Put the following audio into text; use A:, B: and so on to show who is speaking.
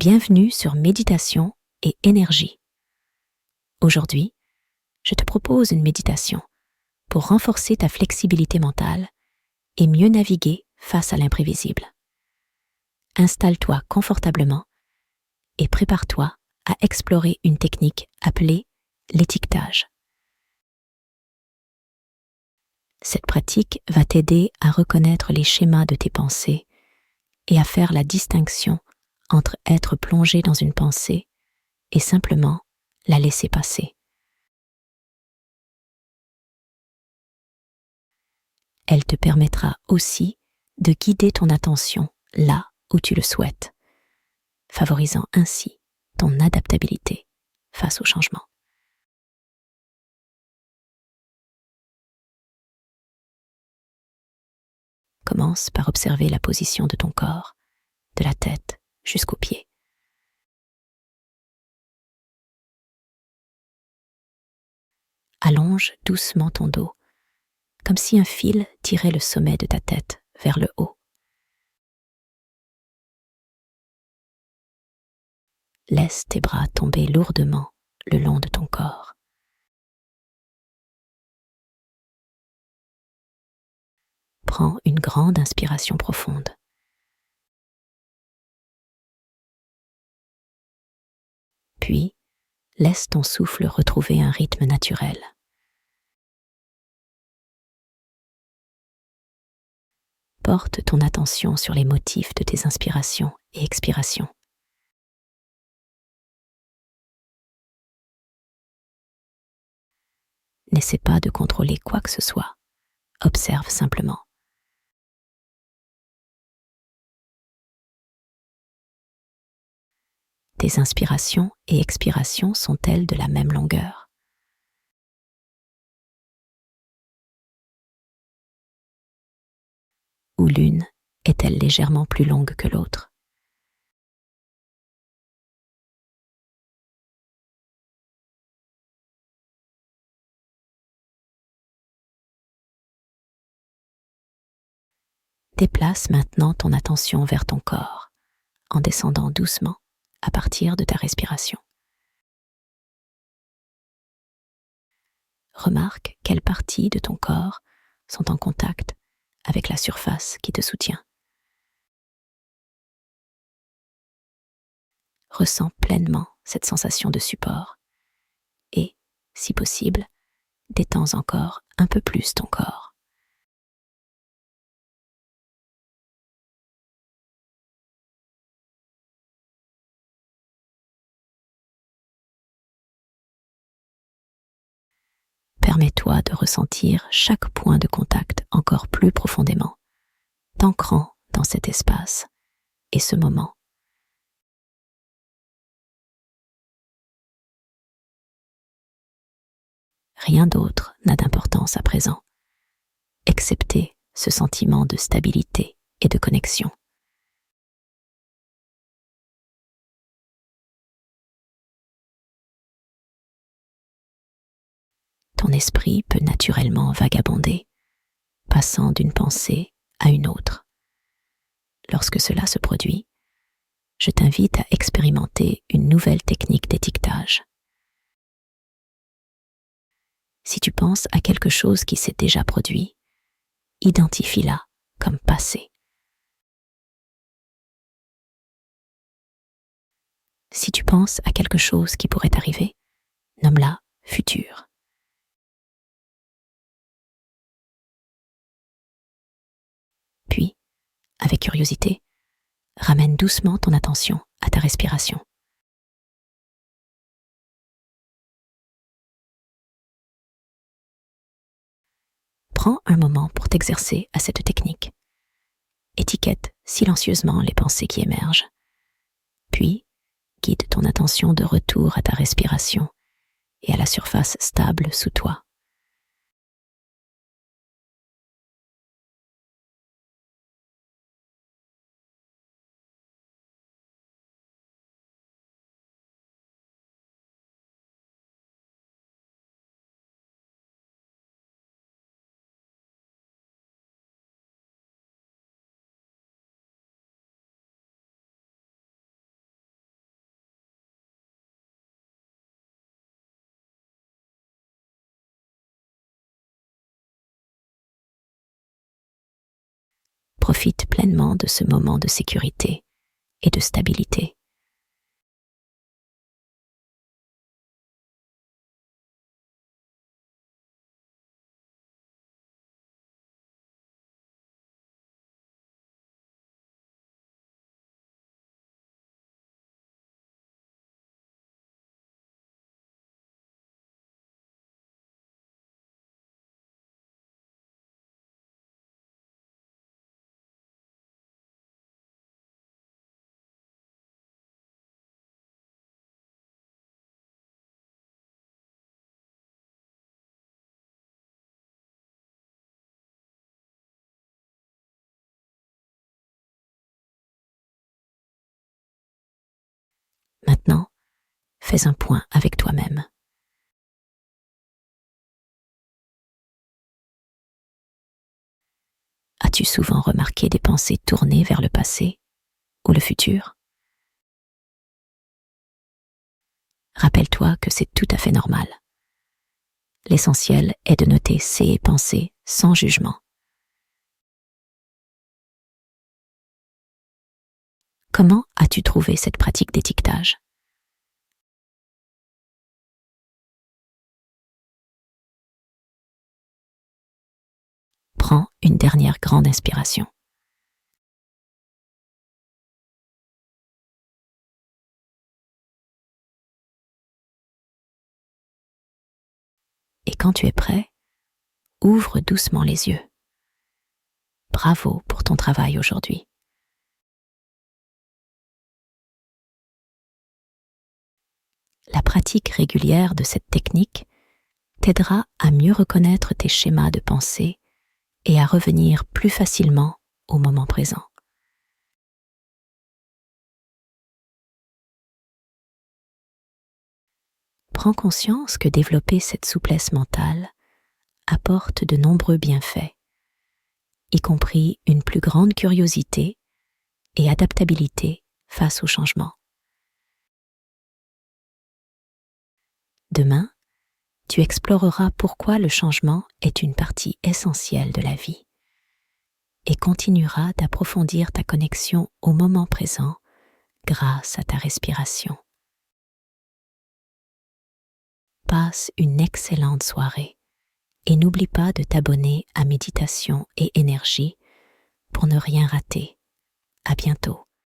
A: Bienvenue sur Méditation et énergie. Aujourd'hui, je te propose une méditation pour renforcer ta flexibilité mentale et mieux naviguer face à l'imprévisible. Installe-toi confortablement et prépare-toi à explorer une technique appelée l'étiquetage. Cette pratique va t'aider à reconnaître les schémas de tes pensées et à faire la distinction entre être plongé dans une pensée et simplement la laisser passer. Elle te permettra aussi de guider ton attention là où tu le souhaites, favorisant ainsi ton adaptabilité face au changement. Commence par observer la position de ton corps, de la tête jusqu'aux pieds. Allonge doucement ton dos, comme si un fil tirait le sommet de ta tête vers le haut. Laisse tes bras tomber lourdement le long de ton corps. Prends une grande inspiration profonde. Puis, laisse ton souffle retrouver un rythme naturel. Porte ton attention sur les motifs de tes inspirations et expirations. N'essaie pas de contrôler quoi que ce soit. Observe simplement. Tes inspirations et expirations sont-elles de la même longueur? Ou l'une est-elle légèrement plus longue que l'autre? Déplace maintenant ton attention vers ton corps, en descendant doucement à partir de ta respiration. Remarque quelles parties de ton corps sont en contact avec la surface qui te soutient. Ressens pleinement cette sensation de support et, si possible, détends encore un peu plus ton corps. Permets-toi de ressentir chaque point de contact encore plus profondément, t'ancrant dans cet espace et ce moment. Rien d'autre n'a d'importance à présent, excepté ce sentiment de stabilité et de connexion. Ton esprit peut naturellement vagabonder, passant d'une pensée à une autre. Lorsque cela se produit, je t'invite à expérimenter une nouvelle technique d'étiquetage. Si tu penses à quelque chose qui s'est déjà produit, identifie-la comme passé. Si tu penses à quelque chose qui pourrait arriver, nomme-la futur. Puis, avec curiosité, ramène doucement ton attention à ta respiration. Prends un moment pour t'exercer à cette technique. Étiquette silencieusement les pensées qui émergent. Puis, guide ton attention de retour à ta respiration et à la surface stable sous toi. profite pleinement de ce moment de sécurité et de stabilité. Maintenant, fais un point avec toi-même. As-tu souvent remarqué des pensées tournées vers le passé ou le futur? Rappelle-toi que c'est tout à fait normal. L'essentiel est de noter ces pensées sans jugement. Comment as-tu trouvé cette pratique d'étiquetage? Prends une dernière grande inspiration. Et quand tu es prêt, ouvre doucement les yeux. Bravo pour ton travail aujourd'hui. La pratique régulière de cette technique t'aidera à mieux reconnaître tes schémas de pensée et à revenir plus facilement au moment présent. Prends conscience que développer cette souplesse mentale apporte de nombreux bienfaits, y compris une plus grande curiosité et adaptabilité face au changement. Demain, tu exploreras pourquoi le changement est une partie essentielle de la vie et continueras d'approfondir ta connexion au moment présent grâce à ta respiration. Passe une excellente soirée et n'oublie pas de t'abonner à Méditation et Énergie pour ne rien rater. À bientôt.